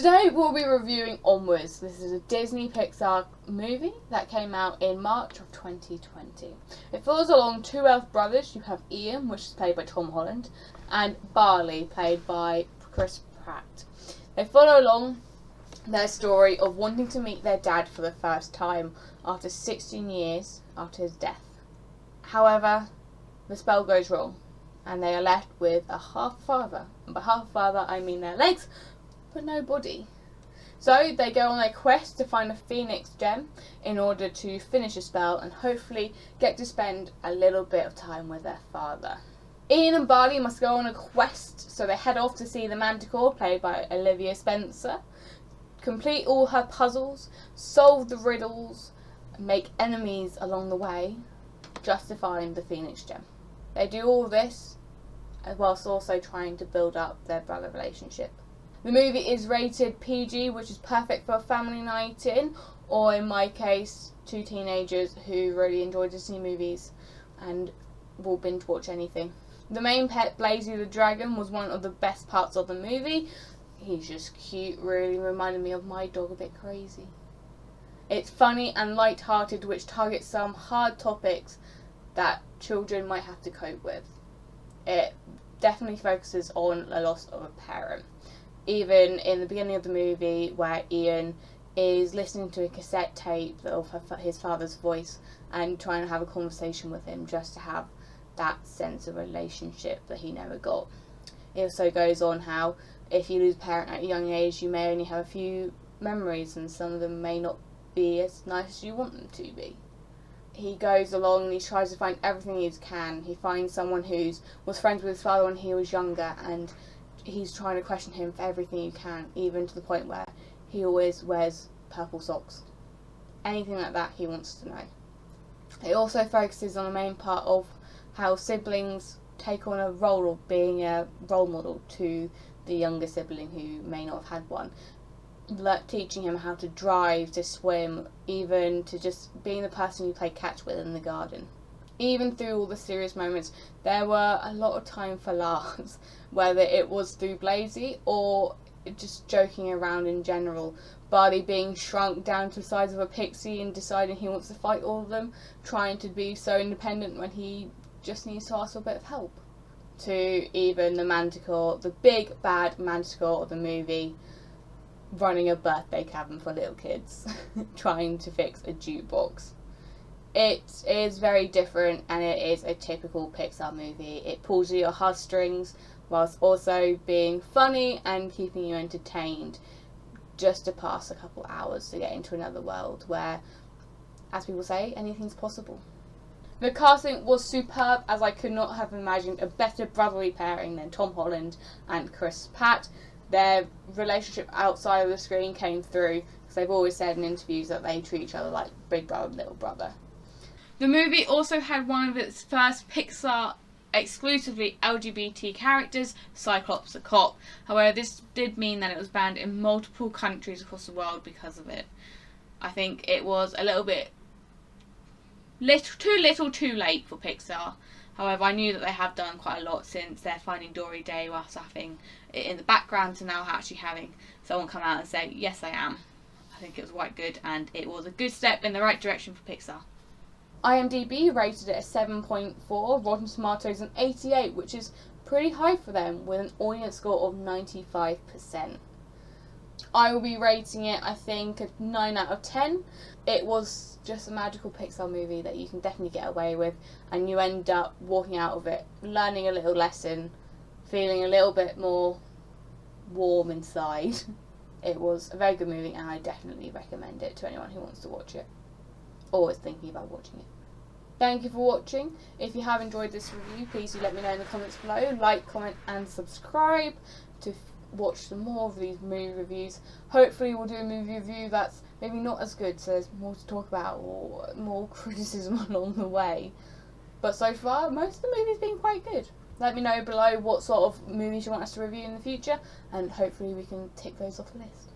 Today we'll be reviewing Onwards. This is a Disney Pixar movie that came out in March of 2020. It follows along two elf brothers. You have Ian, which is played by Tom Holland, and Barley, played by Chris Pratt. They follow along their story of wanting to meet their dad for the first time after 16 years after his death. However, the spell goes wrong and they are left with a half father. And by half father I mean their legs, but no body. So they go on their quest to find a phoenix gem in order to finish a spell and hopefully get to spend a little bit of time with their father. Ian and Barley must go on a quest, so they head off to see the Manticore, played by Olivia Spencer, complete all her puzzles, solve the riddles, make enemies along the way, just to find the phoenix gem. They do all this whilst also trying to build up their brother relationship. The movie is rated PG, which is perfect for a family night in, or in my case, two teenagers who really enjoy Disney movies and will binge watch anything. The main pet, Blazy the dragon, was one of the best parts of the movie. He's just cute, really reminded me of my dog, a bit crazy. It's funny and light-hearted, which targets some hard topics that children might have to cope with. It definitely focuses on the loss of a parent. Even in the beginning of the movie, where Ian is listening to a cassette tape of his father's voice and trying to have a conversation with him just to have that sense of relationship that he never got. It also goes on how if you lose a parent at a young age, you may only have a few memories and some of them may not be as nice as you want them to be. He goes along and he tries to find everything he can. He finds someone who was friends with his father when he was younger, and he's trying to question him for everything he can, even to the point where he always wears purple socks. Anything like that he wants to know. It also focuses on the main part of how siblings take on a role of being a role model to the younger sibling who may not have had one. Teaching him how to drive, to swim, even to just being the person you play catch with in the garden. Even through all the serious moments, there were a lot of time for laughs, whether it was through Blazy or just joking around in general. Barley being shrunk down to the size of a pixie and deciding he wants to fight all of them, trying to be so independent when he just needs to ask for a bit of help. To even the Manticore, the big bad Manticore of the movie, running a birthday cabin for little kids, trying to fix a jukebox. It is very different and it is a typical Pixar movie. It pulls at your heartstrings whilst also being funny and keeping you entertained, just to pass a couple hours to get into another world where, as people say, anything's possible. The casting was superb, as I could not have imagined a better brotherly pairing than Tom Holland and Chris Pratt. Their relationship outside of the screen came through, because they've always said in interviews that they treat each other like big brother and little brother. The movie also had one of its first Pixar exclusively LGBT characters, Cyclops the cop. However, this did mean that it was banned in multiple countries across the world because of it. I think it was a little bit too little too late for Pixar. However, I knew that they have done quite a lot since their Finding Dory Day, whilst having it in the background to now actually having someone come out and say, yes I am. I think it was quite good and it was a good step in the right direction for Pixar. IMDb rated it a 7.4, Rotten Tomatoes an 88, which is pretty high for them, with an audience score of 95%. I will be rating it, I think, a 9 out of 10. It was just a magical Pixar movie that you can definitely get away with, and you end up walking out of it learning a little lesson, feeling a little bit more warm inside. It was a very good movie and I definitely recommend it to anyone who wants to watch it or is thinking about watching it. Thank you for watching. If you have enjoyed this review, please do let me know in the comments below. Like, comment and subscribe to watch some more of these movie reviews. Hopefully we'll do a movie review that's maybe not as good, so there's more to talk about or more criticism along the way. But so far, most of the movies have been quite good. Let me know below what sort of movies you want us to review in the future, and hopefully we can tick those off the list.